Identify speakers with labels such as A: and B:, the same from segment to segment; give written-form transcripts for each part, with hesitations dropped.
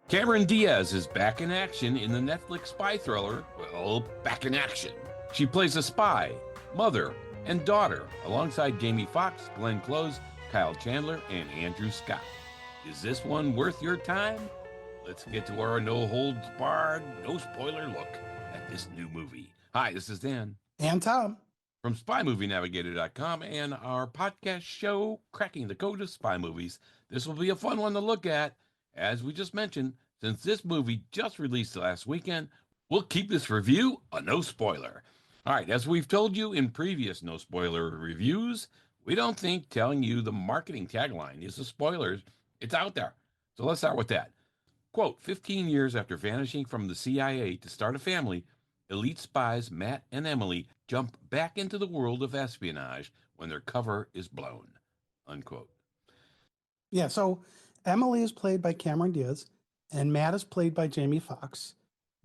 A: Cameron Diaz is back in action in the Netflix spy thriller, well, Back in Action. She plays a spy, mother, and daughter alongside Jaimie Foxx, Glenn Close, Kyle Chandler, and Andrew Scott. Is this one worth your time? Let's get to our no-holds-barred, no-spoiler look at this new movie. Hi, this is Dan.
B: And Tom.
A: From SpyMovieNavigator.com and our podcast show, Cracking the Code of Spy Movies. This will be a fun one to look at. As we just mentioned, since this movie just released last weekend, we'll keep this review a no spoiler. All right, as we've told you in previous no spoiler reviews, we don't think telling you the marketing tagline is a spoiler. It's out there. So let's start with that. Quote, 15 years after vanishing from the CIA to start a family, elite spies Matt and Emily jump back into the world of espionage when their cover is blown. Unquote.
B: Yeah, so Emily is played by Cameron Diaz, and Matt is played by Jaimie Foxx.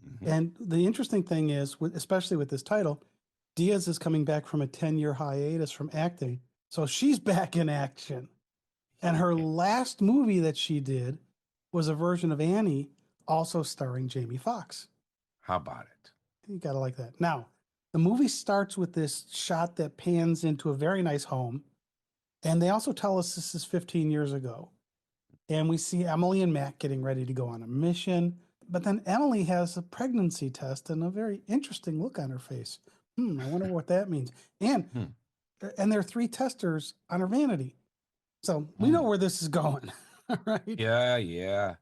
B: Mm-hmm. And the interesting thing is, especially with this title, Diaz is coming back from a 10-year hiatus from acting. So she's back in action. And her last movie that she did was a version of Annie, also starring Jaimie Foxx.
A: How about it?
B: You got to like that. Now, the movie starts with this shot that pans into a very nice home. And they also tell us this is 15 years ago. And we see Emily and Matt getting ready to go on a mission. But then Emily has a pregnancy test and a very interesting look on her face. I wonder what that means. And there are 3 testers on her vanity. So we know where this is going. Right?
A: Yeah.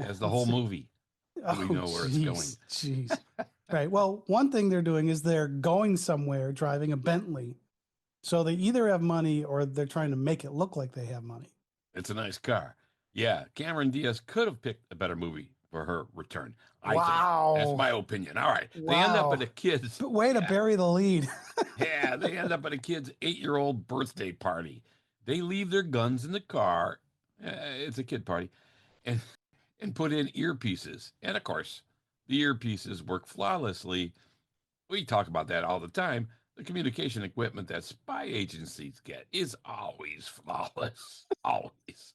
A: As the whole movie. We know where it's going.
B: Jeez. Right. Well, one thing they're doing is they're going somewhere driving a Bentley. So they either have money or they're trying to make it look like they have money.
A: It's a nice car. Yeah, Cameron Diaz could have picked a better movie for her return.
B: Wow.
A: I think. That's my opinion. All right. Wow. They end up at a kid's...
B: Way to bury the lead.
A: Yeah, they end up at a kid's 8-year-old birthday party. They leave their guns in the car. It's a kid party. And put in earpieces. And, of course, the earpieces work flawlessly. We talk about that all the time. The communication equipment that spy agencies get is always flawless. Always.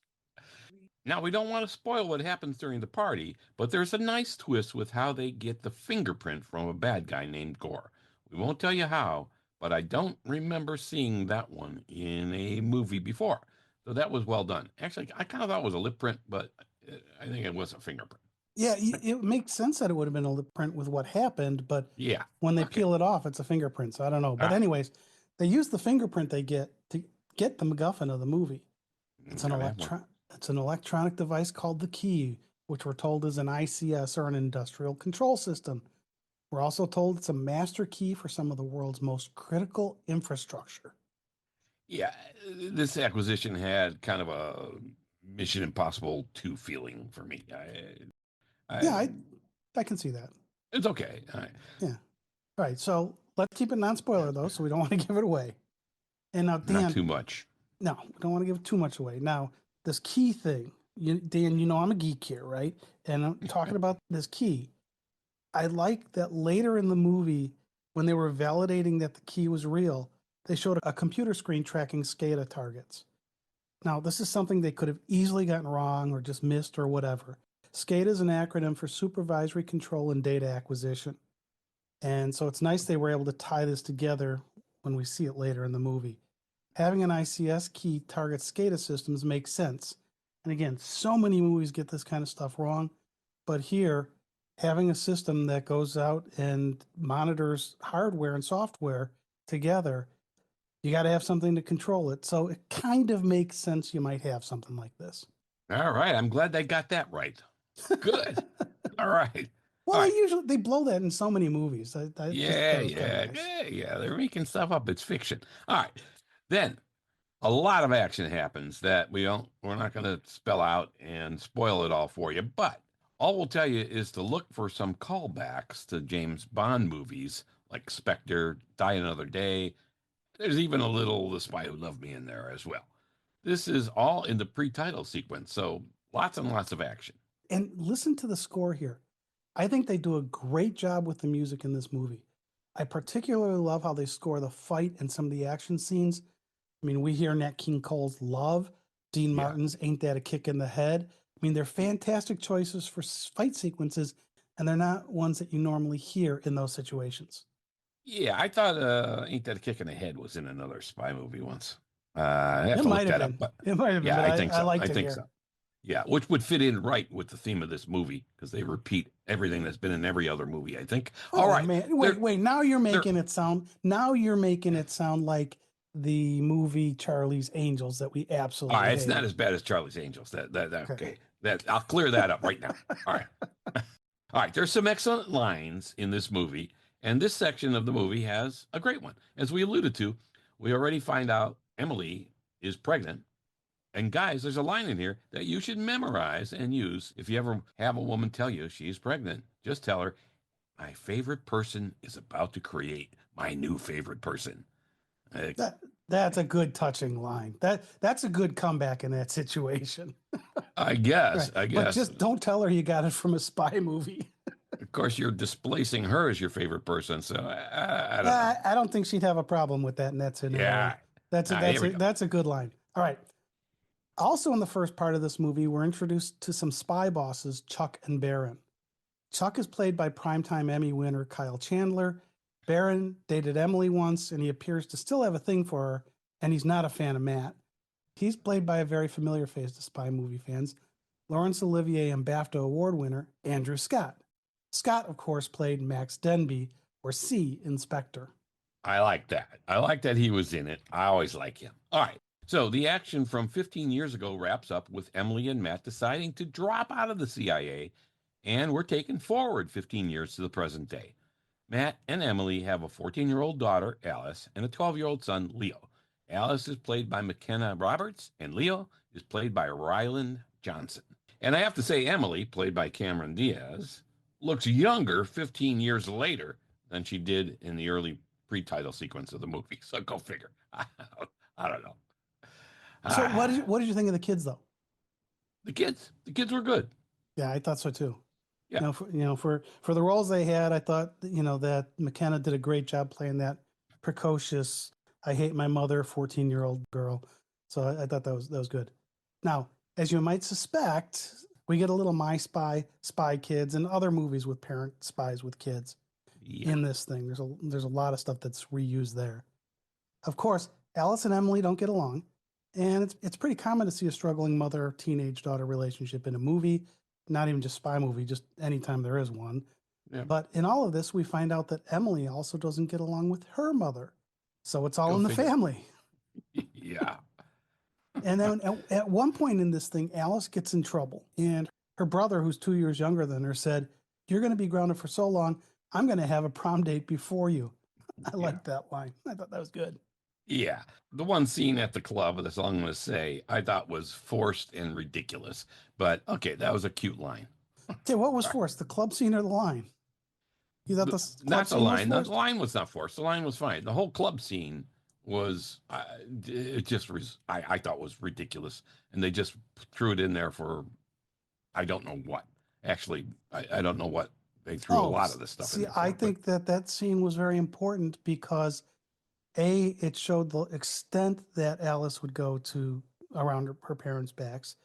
A: Now, we don't want to spoil what happens during the party, but there's a nice twist with how they get the fingerprint from a bad guy named Gore. We won't tell you how, but I don't remember seeing that one in a movie before. So that was well done. Actually, I kind of thought it was a lip print, but I think it was a fingerprint.
B: Yeah, it makes sense that it would have been a lip print with what happened, but
A: yeah,
B: when they peel it off, it's a fingerprint, so I don't know. But anyways, they use the fingerprint they get to get the MacGuffin of the movie. It's an electronic device called the key, which we're told is an ICS or an industrial control system. We're also told it's a master key for some of the world's most critical infrastructure.
A: Yeah, this acquisition had kind of a Mission Impossible 2 feeling for me.
B: I can see that.
A: It's okay. All right.
B: Yeah. All right. So let's keep it non-spoiler, though, so we don't want to give it away. And now, Dan.
A: Not too much.
B: No, we don't want to give too much away. Now, this key thing, Dan, you know I'm a geek here, right? And I'm talking about this key. I like that later in the movie, when they were validating that the key was real, they showed a computer screen tracking SCADA targets. Now, this is something they could have easily gotten wrong or just missed or whatever. SCADA is an acronym for Supervisory Control and Data Acquisition. And so it's nice they were able to tie this together when we see it later in the movie. Having an ICS key target SCADA systems makes sense. And again, so many movies get this kind of stuff wrong. But here, having a system that goes out and monitors hardware and software together, you got to have something to control it. So it kind of makes sense you might have something like this.
A: All right. I'm glad they got that right. Good. All right.
B: Well, they blow that in so many movies.
A: Yeah. They're making stuff up. It's fiction. All right. Then a lot of action happens that we're not going to spell out and spoil it all for you. But all we'll tell you is to look for some callbacks to James Bond movies like Spectre, Die Another Day. There's even a little The Spy Who Loved Me in there as well. This is all in the pre-title sequence, so lots and lots of action.
B: And listen to the score here. I think they do a great job with the music in this movie. I particularly love how they score the fight and some of the action scenes. I mean, we hear Nat King Cole's Love, Dean Martin's Ain't That a Kick in the Head, mean, they're fantastic choices for fight sequences, and they're not ones that you normally hear in those situations.
A: Yeah, I thought Ain't That a Kick in the Head was in another spy movie once. I have
B: It
A: to look
B: might have
A: that up,
B: been.
A: but
B: It might have been,
A: yeah,
B: but
A: I think
B: I
A: so. I
B: liked it
A: think
B: here.
A: so. Yeah, which would fit in right with the theme of this movie because they repeat everything that's been in every other movie, I think. All
B: Oh
A: right.
B: man,
A: There,
B: wait. Now you're
A: there.
B: making it sound. Now you're making it sound like the movie Charlie's Angels that we
A: All
B: absolutely
A: right, it's not
B: hated.
A: as bad as Charlie's Angels.
B: Okay.
A: Okay. That I'll clear that up right now. All right. All right, there's some excellent lines in this movie, and this section of the movie has a great one. As we alluded to, we already find out Emily is pregnant. And guys, there's a line in here that you should memorize and use if you ever have a woman tell you she's pregnant. Just tell her, my favorite person is about to create my new favorite person. Uh,
B: That that's a good touching line. That's a good comeback in that situation.
A: I guess,
B: Right.
A: I
B: But
A: guess.
B: just don't tell her you got it from a spy movie.
A: Of course, you're displacing her as your favorite person, so I don't know.
B: I don't think she'd have a problem with that in that scenario.
A: Yeah. All right, here we go.
B: That's a good line. All right. Also, in the first part of this movie, we're introduced to some spy bosses, Chuck and Baron. Chuck is played by primetime Emmy winner Kyle Chandler. Baron dated Emily once, and he appears to still have a thing for her, and he's not a fan of Matt. He's played by a very familiar face to spy movie fans, Laurence Olivier and BAFTA Award winner Andrew Scott. Scott, of course, played Max Denby, or C, Inspector.
A: I like that. I like that he was in it. I always like him. All right. So the action from 15 years ago wraps up with Emily and Matt deciding to drop out of the CIA, and we're taken forward 15 years to the present day. Matt and Emily have a 14-year-old daughter, Alice, and a 12-year-old son, Leo. Alice is played by McKenna Roberts, and Leo is played by Ryland Johnson. And I have to say, Emily, played by Cameron Diaz, looks younger 15 years later than she did in the early pre-title sequence of the movie. So go figure. I don't know.
B: So,
A: Ah,
B: what did you think of the kids, though?
A: the kids were good.
B: Yeah, I thought so too.
A: Yeah,
B: For the roles they had, I thought that McKenna did a great job playing that precocious, I hate my mother, 14-year-old girl. So I thought that was good. Now, as you might suspect, we get a little My Spy, Spy Kids, and other movies with parent spies with kids
A: yeah,
B: in this thing. There's a lot of stuff that's reused there. Of course, Alice and Emily don't get along, and it's pretty common to see a struggling mother teenage daughter relationship in a movie, not even just spy movie, just anytime there is one.
A: yeah.
B: But in all of this, we find out that Emily also doesn't get along with her mother, so it's all
A: Go
B: in the
A: figure.
B: family.
A: Yeah,
B: And then at one point in this thing, Alice gets in trouble, and her brother, who's 2 years younger than her, said, "You're going to be grounded for so long. I'm going to have a prom date before you." I
A: yeah.
B: like that line. I thought that was good.
A: Yeah. The one scene at the club, that's all I'm going to say, I thought was forced and ridiculous. But okay, that was a cute line.
B: Okay, what was forced? The club scene or the line? You thought the club
A: Not the
B: scene was
A: line. The
B: forced?
A: line was not forced. The line was fine. The whole club scene was, it just was, I thought was ridiculous. And they just threw it in there for, I don't know what. Actually, I don't know what. They threw a
B: Oh,
A: lot of this stuff in
B: see,
A: there
B: I
A: for, but
B: think that scene was very important because A, it showed the extent that Alice would go to around her parents' backs.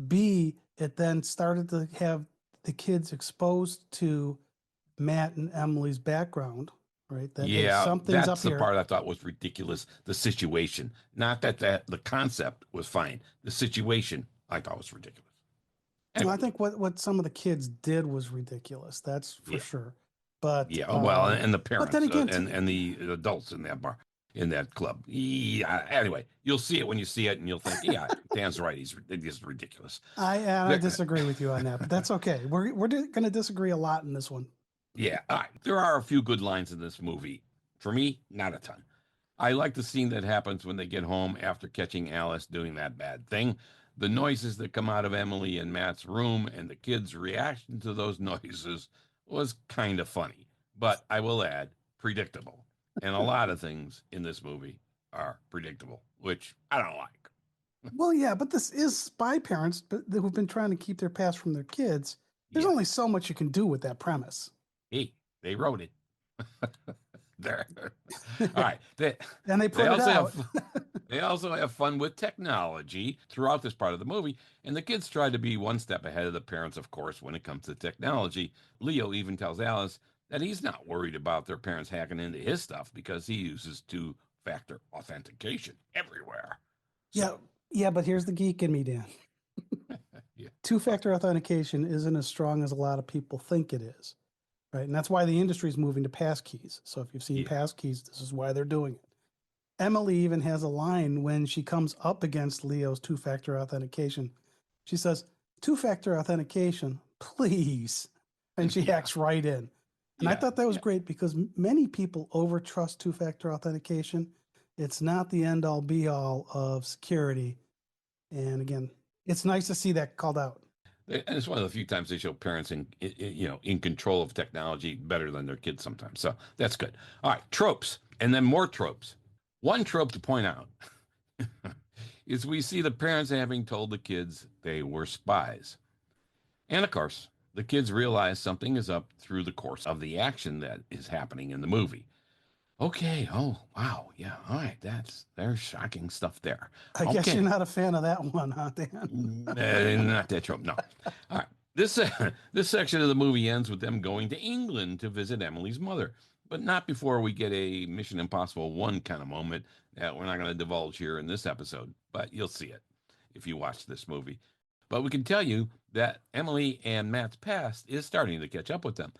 B: B, it then started to have the kids exposed to Matt and Emily's background, right? That, hey,
A: yeah,
B: something's up
A: that's the
B: here.
A: part I thought was ridiculous. The situation, not that the concept was fine. The situation I thought was ridiculous.
B: Well, I
A: Anyway,
B: think what some of the kids did was ridiculous. That's for
A: yeah,
B: sure. But
A: yeah. Well, and the
B: but then
A: parents
B: again,
A: and the adults in that bar, in that club. Yeah. Anyway, you'll see it when you see it, and you'll think, yeah, Dan's right. He's ridiculous.
B: I
A: There,
B: disagree with you on that, but that's okay. We're going to disagree a lot in this one.
A: yeah. All right. There are a few good lines in this movie. For me, not a ton. I like the scene that happens when they get home after catching Alice doing that bad thing. The noises that come out of Emily and Matt's room and the kids' reaction to those noises was kind of funny, but I will add, predictable. And a lot of things in this movie are predictable, which I don't like.
B: Well, yeah, but this is spy parents who've been trying to keep their past from their kids. There's
A: Yeah.
B: only so much you can do with that premise.
A: Hey, they wrote it. There. All right.
B: And they
A: They
B: put it
A: also
B: out.
A: have They also have fun with technology throughout this part of the movie, and the kids try to be one step ahead of the parents, of course, when it comes to technology. Leo even tells Alice that he's not worried about their parents hacking into his stuff because he uses two-factor authentication everywhere.
B: Yeah,
A: So,
B: yeah, but here's the geek in me, Dan.
A: yeah.
B: Two-factor authentication isn't as strong as a lot of people think it is, right? And that's why the industry is moving to passkeys. So if you've seen
A: Yeah.
B: passkeys, this is why they're doing it. Emily even has a line when she comes up against Leo's two-factor authentication. She says, "Two-factor authentication, please." And she
A: Yeah.
B: hacks right in. And I
A: Yeah.
B: thought that was
A: Yeah.
B: great because many people overtrust two-factor authentication. It's not the end all be all of security. And again, it's nice to see that called out.
A: And it's one of the few times they show parents in control of technology better than their kids sometimes. So that's good. All right, tropes, and then more tropes. One trope to point out is we see the parents having told the kids they were spies. And of course, the kids realize something is up through the course of the action that is happening in the movie. Okay, oh, wow, yeah, all right, there's shocking stuff there.
B: I guess you're
A: Okay,
B: not a fan of that one, huh, Dan?
A: not that trope, no. All right, this this section of the movie ends with them going to England to visit Emily's mother, but not before we get a Mission Impossible 1 kind of moment that we're not going to divulge here in this episode, but you'll see it if you watch this movie. But we can tell you that Emily and Matt's past is starting to catch up with them.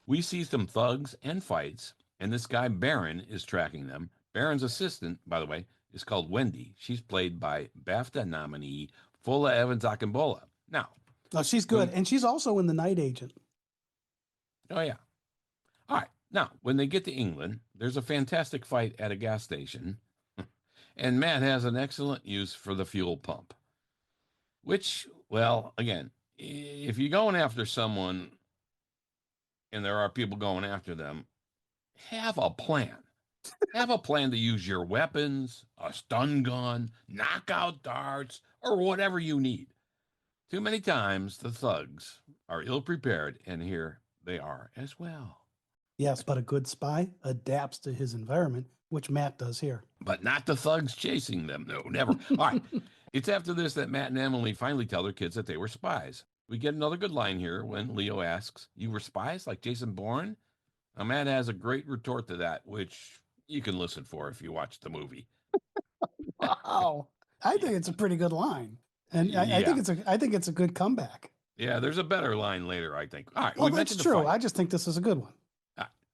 A: We see some thugs and fights, and this guy Baron is tracking them. Baron's assistant, by the way, is called Wendy. She's played by BAFTA nominee Fola Evans Akimbola. Now,
B: Oh, she's good.
A: when
B: And she's also in The Night Agent.
A: oh yeah, all right. Now, when they get to England, there's a fantastic fight at a gas station, and Matt has an excellent use for the fuel pump. Which, well, again, if you're going after someone and there are people going after them, have a plan. Have a plan to use your weapons, a stun gun, knockout darts, or whatever you need. Too many times the thugs are ill prepared, and here they are as well.
B: Yes, but a good spy adapts to his environment, which Matt does here.
A: But not the thugs chasing them. No, never. All right. It's after this that Matt and Emily finally tell their kids that they were spies. We get another good line here when Leo asks, "You were spies like Jason Bourne?" Now, Matt has a great retort to that, which you can listen for if you watch the movie.
B: Wow. I
A: Yeah.
B: think it's a pretty good line. And
A: Yeah.
B: I think it's a good comeback.
A: Yeah, there's a better line later, I think. All right,
B: Well,
A: we
B: that's
A: mentioned the
B: true.
A: fight.
B: I just think this is a good one.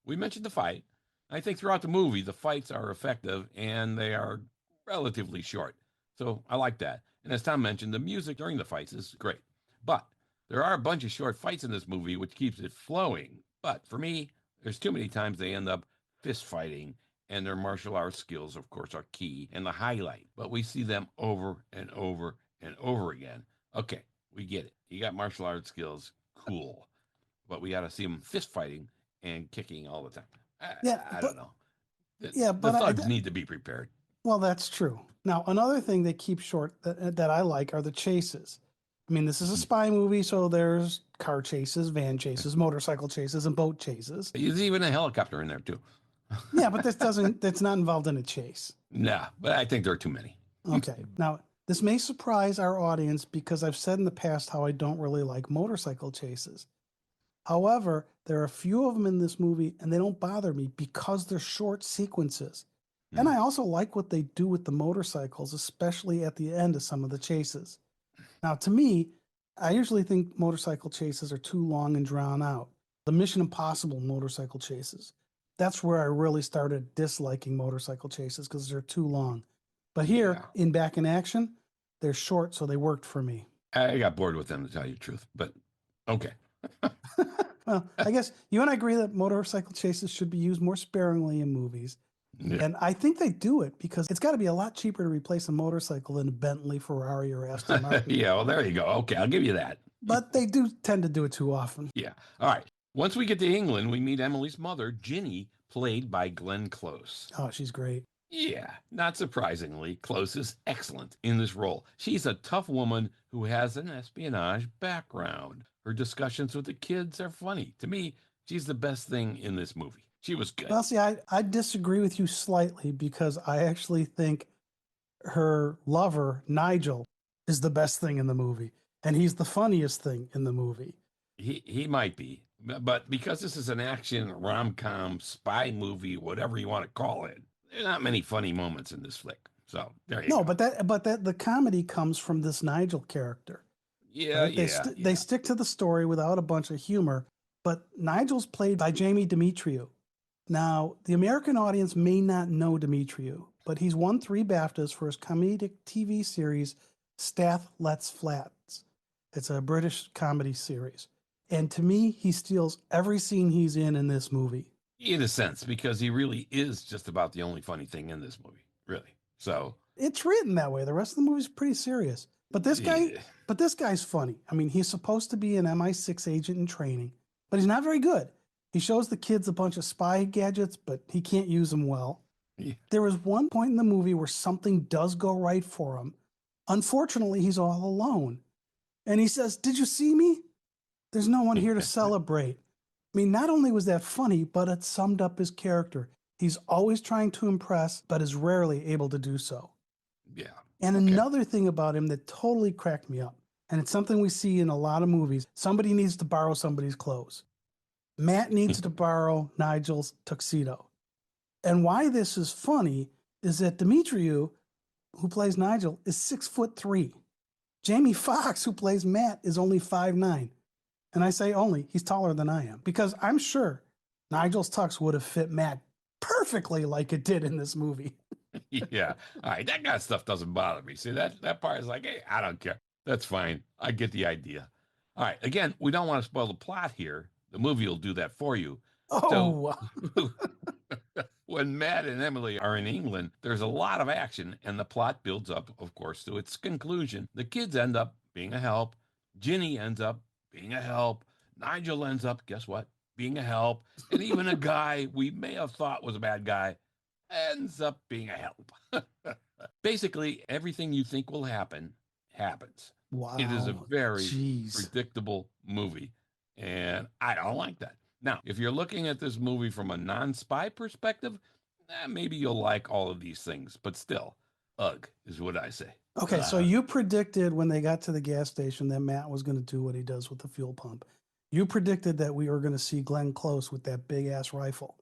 A: We mentioned the fight. I think throughout the movie, the fights are effective and they are relatively short. So I like that. And as Tom mentioned, the music during the fights is great. But there are a bunch of short fights in this movie, which keeps it flowing. But for me, there's too many times they end up fist fighting, and their martial arts skills, of course, are key and the highlight. But we see them over and over and over again. Okay, we get it. You got martial arts skills, cool. But we got to see them fist fighting and kicking all the time.
B: Yeah,
A: I don't know. The,
B: yeah,
A: the
B: but
A: thugs need to be prepared.
B: well, that's true. Now, another thing they keep short that I like are the chases. I mean, this is a spy movie, so there's car chases, van chases, motorcycle chases, and boat chases.
A: There's even a helicopter in there too.
B: Yeah, but that's not involved in a chase.
A: Nah, but I think there are too many.
B: Okay. Now, this may surprise our audience because I've said in the past how I don't really like motorcycle chases. However, there are a few of them in this movie and they don't bother me because they're short sequences. And I also like what they do with the motorcycles, especially at the end of some of the chases. Now, to me, I usually think motorcycle chases are too long and drawn out. The Mission Impossible motorcycle chases, that's where I really started disliking motorcycle chases because they're too long. But here,
A: Yeah.
B: in Back in Action, they're short, so they worked for me.
A: I got bored with them, to tell you the truth. But okay.
B: Well, I guess you and I agree that motorcycle chases should be used more sparingly in movies.
A: Yeah.
B: And I think they do it because it's got to be a lot cheaper to replace a motorcycle than a Bentley, Ferrari, or Aston Martin.
A: Yeah, well, there you go. Okay, I'll give you that.
B: But they do tend to do it too often.
A: Yeah. All right. Once we get to England, we meet Emily's mother, Ginny, played by Glenn Close.
B: Oh, she's great.
A: Yeah, not surprisingly, Close is excellent in this role. She's a tough woman who has an espionage background. Her discussions with the kids are funny. To me, she's the best thing in this movie. She was good.
B: Well, see, I disagree with you slightly because I actually think her lover, Nigel, is the best thing in the movie. And he's the funniest thing in the movie.
A: He might be, but because this is an action rom-com spy movie, whatever you want to call it, there are not many funny moments in this flick. So there you
B: No,
A: go.
B: but that the comedy comes from this Nigel character,
A: Yeah,
B: right?
A: yeah,
B: They
A: yeah.
B: stick to the story without a bunch of humor, but Nigel's played by Jamie Demetriou. Now, the American audience may not know Demetriou, but he's won 3 BAFTAs for his comedic TV series Stath Lets Flats. It's a British comedy series. And to me, he steals every scene he's in this movie.
A: In a sense, because he really is just about the only funny thing in this movie, really. So,
B: It's written that way. The rest of the movie's pretty serious.
A: yeah,
B: But this guy's funny. I mean, he's supposed to be an MI6 agent in training, but he's not very good. He shows the kids a bunch of spy gadgets, but he can't use them well. There is one point in the movie where something does go right for him. Unfortunately, he's all alone. And he says, "Did you see me? There's no one here to celebrate." I mean, not only was that funny, but it summed up his character. He's always trying to impress, but is rarely able to do so.
A: yeah.
B: And
A: Okay.
B: another thing about him that totally cracked me up, and it's something we see in a lot of movies, somebody needs to borrow somebody's clothes. Matt needs to borrow Nigel's tuxedo. And why this is funny is that Demetriou, who plays Nigel, is 6'3". Jaimie Foxx, who plays Matt, is only 5'9". And I say only, he's taller than I am. Because I'm sure Nigel's tux would have fit Matt perfectly like it did in this movie.
A: Yeah. All right. That kind of stuff doesn't bother me. See, that part is like, hey, I don't care. That's fine. I get the idea. All right. Again, we don't want to spoil the plot here. The movie will do that for you. So
B: Oh,
A: when Matt and Emily are in England, there's a lot of action, and the plot builds up, of course, to its conclusion. The kids end up being a help. Ginny ends up being a help. Nigel ends up, guess what? Being a help. And even a guy we may have thought was a bad guy ends up being a help. Basically, everything you think will happen happens. It is a
B: wow.
A: very
B: Jeez.
A: predictable movie, and I don't like that. Now, if you're looking at this movie from a non spy perspective, maybe you'll like all of these things, but still, ugh, is what I say.
B: Okay, so you predicted when they got to the gas station that Matt was going to do what he does with the fuel pump. You predicted that we were going to see Glenn Close with that big ass rifle.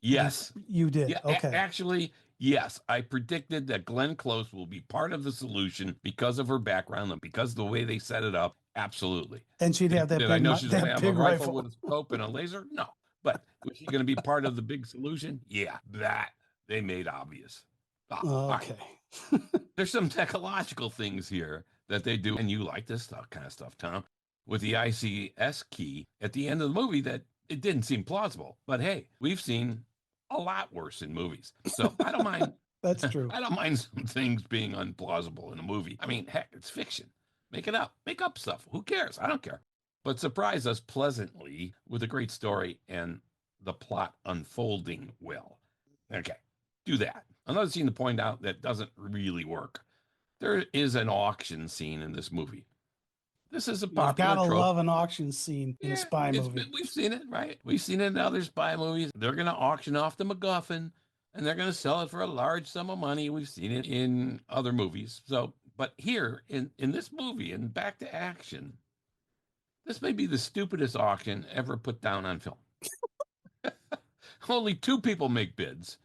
A: Yes.
B: You did.
A: Yeah,
B: Okay.
A: actually, yes. I predicted that Glenn Close will be part of the solution because of her background and because of the way they set it up. Absolutely.
B: And she'd have
A: Did I know she's going to
B: that
A: have a
B: big
A: rifle with
B: rifle.
A: a scope and a laser? No. But was she going to be part of the big solution? Yeah, that they made obvious. Oh, all right.
B: Okay.
A: There's some technological things here that they do, and you like this stuff, kind of stuff, Tom, with the ICS key at the end of the movie that it didn't seem plausible. But hey, we've seen a lot worse in movies. So I don't mind.
B: That's true.
A: I don't mind some things being unplausible in a movie. I mean, heck, it's fiction. Make it up. Make up stuff. Who cares? I don't care. But surprise us pleasantly with a great story and the plot unfolding well. Okay, do that. Another scene to point out that doesn't really work. There is an auction scene in this movie. This is a
B: You've got
A: popular
B: to
A: trope.
B: love an auction scene in a
A: Yeah,
B: spy
A: it's been,
B: movie.
A: we've seen it, right? We've seen it in other spy movies. They're going to auction off the MacGuffin and they're going to sell it for a large sum of money. We've seen it in other movies. So, but here in this movie, and back to action, this may be the stupidest auction ever put down on film. Only 2 people make bids,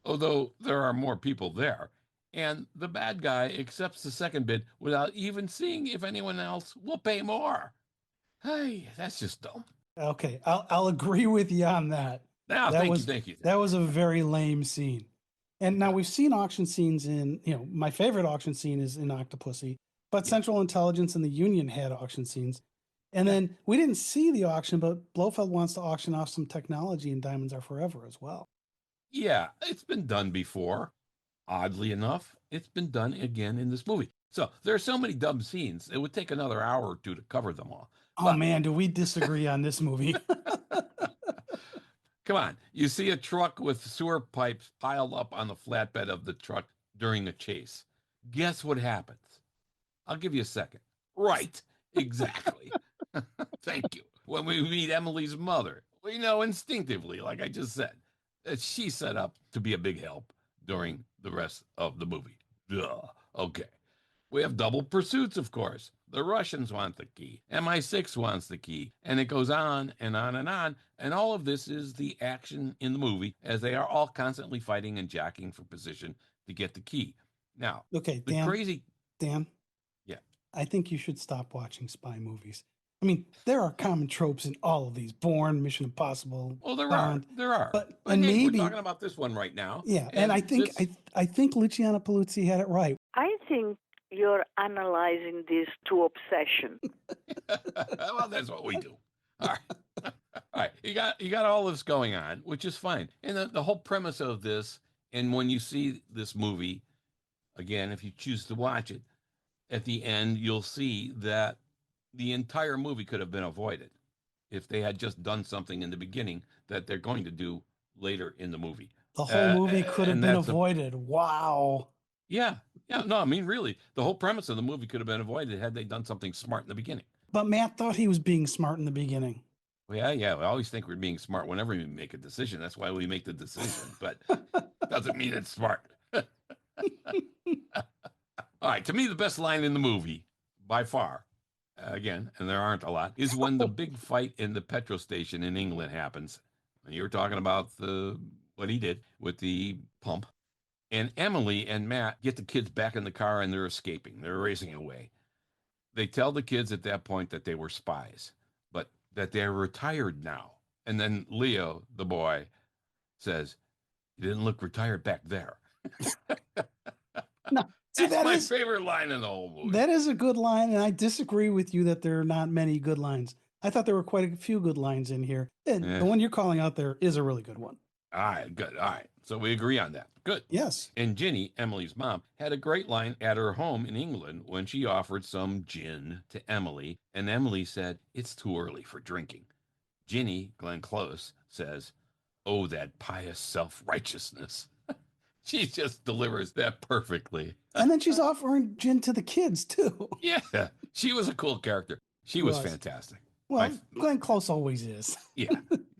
A: although there are more people there. And the bad guy accepts the second bid without even seeing if anyone else will pay more. Hey, that's just dumb.
B: Okay, I'll agree with you on that.
A: Now,
B: That
A: thank you,
B: was
A: thank you,
B: that
A: thank you.
B: was a very lame scene. And now
A: Yeah,
B: we've seen auction scenes in, my favorite auction scene is in Octopussy, but
A: yeah,
B: Central Intelligence and the Union had auction scenes. And
A: yeah.
B: then we didn't see the auction, but Blofeld wants to auction off some technology in Diamonds Are Forever as well.
A: Yeah, it's been done before. Oddly enough, it's been done again in this movie. So there are so many dumb scenes, it would take another hour or two to cover them all.
B: Oh
A: But
B: man, do we disagree on this movie?
A: come on, you see a truck with sewer pipes piled up on the flatbed of the truck during a chase. Guess what happens? I'll give you a second. Right, exactly. Thank you. When we meet Emily's mother, we know instinctively, like I just said, that she's set up to be a big help during the rest of the movie. Duh. Okay. We have double pursuits, of course. The Russians want the key. MI6 wants the key. And it goes on and on and on. And all of this is the action in the movie as they are all constantly fighting and jockeying for position to get the key. Now,
B: Okay,
A: the crazy.
B: Dan,
A: Yeah.
B: I think you should stop watching spy movies. I mean, there are common tropes in all of these: Bourne, Mission Impossible,
A: Well, there are.
B: Bond.
A: There are.
B: But
A: But
B: and
A: hey, we're
B: maybe
A: talking about this one right now.
B: yeah, and I
A: And
B: think
A: this.
B: I think Luciana Paluzzi had it right.
C: I think you're analyzing this to obsession.
A: Well, that's what we do. All right. All right. You got all this going on, which is fine. And the whole premise of this, and when you see this movie, again, if you choose to watch it, at the end, you'll see that the entire movie could have been avoided if they had just done something in the beginning that they're going to do later in the movie.
B: The whole movie could have
A: And
B: been
A: that's
B: avoided. Wow.
A: yeah, yeah. No, I mean, really, the whole premise of the movie could have been avoided had they done something smart in the beginning.
B: But Matt thought he was being smart in the beginning.
A: Well, yeah, yeah. We always think we're being smart whenever we make a decision. That's why we make the decision, but doesn't mean it's smart. All right. To me, the best line in the movie, by far, again, and there aren't a lot, is when the big fight in the petrol station in England happens. And you were talking about what he did with the pump. And Emily and Matt get the kids back in the car and they're escaping. They're racing away. They tell the kids at that point that they were spies, but that they're retired now. And then Leo, the boy, says, "You didn't look retired back there."
B: No, see,
A: That's my favorite line in the whole movie.
B: That is a good line, and I disagree with you that there are not many good lines. I thought there were quite a few good lines in here. And the one you're calling out there is a really good one.
A: All right, good. All right. So we agree on that. Good.
B: Yes.
A: And Ginny, Emily's mom, had a great line at her home in England when she offered some gin to Emily, and Emily said, "It's too early for drinking." Ginny, Glenn Close, says, "Oh, that pious self-righteousness." She just delivers that perfectly.
B: And then she's offering gin to the kids, too.
A: Yeah, she was a cool character. She was fantastic.
B: Well, Glenn Close always is.
A: Yeah,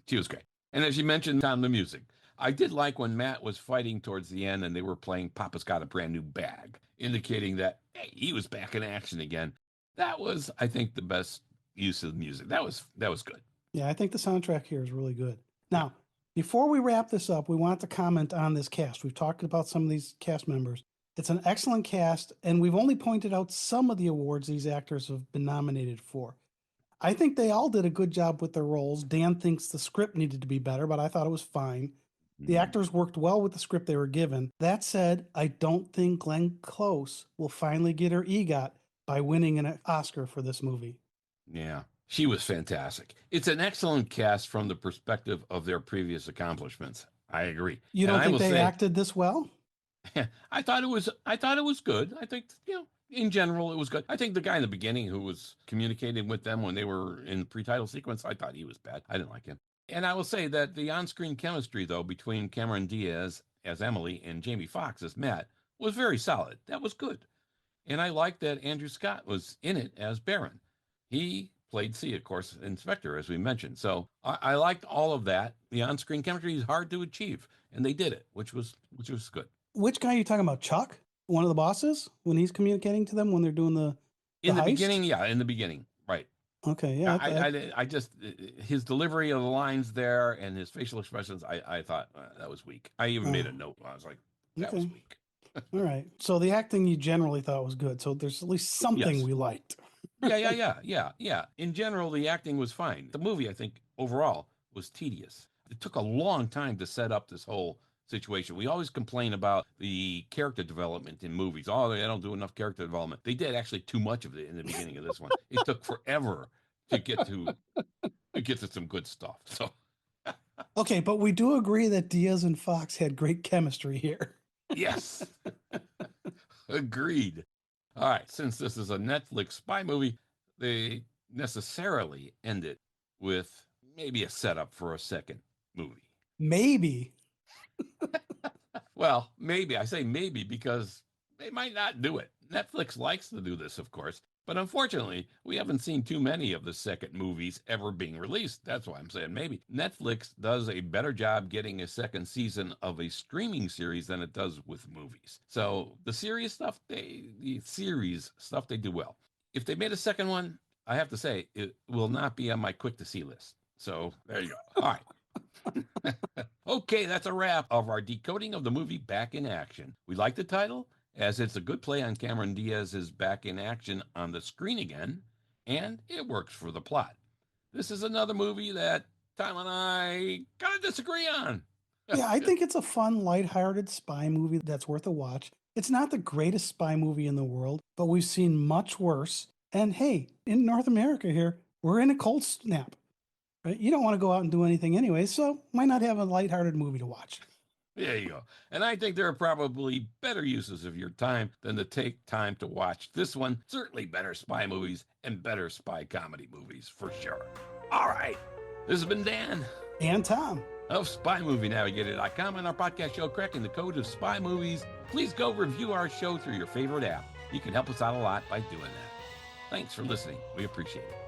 A: she was great. And as you mentioned, Tom, the music. I did like when Matt was fighting towards the end and they were playing Papa's Got a Brand New Bag, indicating that, hey, he was back in action again. That was, I think, the best use of the music. That was good.
B: Yeah, I think the soundtrack here is really good. Now, before we wrap this up, we want to comment on this cast. We've talked about some of these cast members. It's an excellent cast, and we've only pointed out some of the awards these actors have been nominated for. I think they all did a good job with their roles. Dan thinks the script needed to be better, but I thought it was fine. The actors worked well with the script they were given. That said, I don't think Glenn Close will finally get her EGOT by winning an Oscar for this movie.
A: Yeah, she was fantastic. It's an excellent cast from the perspective of their previous accomplishments. I agree.
B: You don't think they acted this well?
A: I thought it was good. I think, in general, it was good. I think the guy in the beginning who was communicating with them when they were in the pre-title sequence, I thought he was bad. I didn't like him. And I will say that the on-screen chemistry, though, between Cameron Diaz as Emily and Jaimie Foxx as Matt was very solid. That was good. And I liked that Andrew Scott was in it as Baron. He played C, of course, Inspector, as we mentioned. So I liked all of that. The on-screen chemistry is hard to achieve, and they did it, which was good.
B: Which guy are you talking about? Chuck? One of the bosses? When he's communicating to them when they're doing the
A: in the
B: heist?
A: beginning, yeah, in the beginning, right.
B: Okay, yeah.
A: I just, his delivery of the lines there and his facial expressions, I thought that was weak. I even made a note. I was like, that was weak.
B: All right. So the acting you generally thought was good. So there's at least something we liked.
A: Yeah. In general, the acting was fine. The movie, I think, overall was tedious. It took a long time to set up this whole situation. We always complain about the character development in movies. Oh, they don't do enough character development. They did actually too much of it in the beginning of this one. It took forever to get to some good stuff. So
B: okay, but we do agree that Diaz and Fox had great chemistry here.
A: Yes. Agreed. All right, since this is a Netflix spy movie, they necessarily end it with maybe a setup for a second movie.
B: Maybe.
A: Well, maybe. I say maybe because they might not do it. Netflix likes to do this, of course. But unfortunately, we haven't seen too many of the second movies ever being released. That's why I'm saying maybe Netflix does a better job getting a second season of a streaming series than it does with movies. So the series stuff, they do well. If they made a second one, I have to say it will not be on my quick to see list. So there you go. All right. Okay, that's a wrap of our decoding of the movie Back in Action. We like the title, as it's a good play on Cameron Diaz's back in action on the screen again, and it works for the plot. This is another movie that Tom and I kind of disagree on.
B: Yeah, I think it's a fun, lighthearted spy movie that's worth a watch. It's not the greatest spy movie in the world, but we've seen much worse. And hey, in North America here, we're in a cold snap. Right? You don't want to go out and do anything anyway, so why not have a lighthearted movie to watch?
A: There you go. And I think there are probably better uses of your time than to take time to watch this one. Certainly better spy movies and better spy comedy movies, for sure. All right. This has been Dan
B: And Tom.
A: of SpyMovieNavigator.com and our podcast show, Cracking the Code of Spy Movies. Please go review our show through your favorite app. You can help us out a lot by doing that. Thanks for listening. We appreciate it.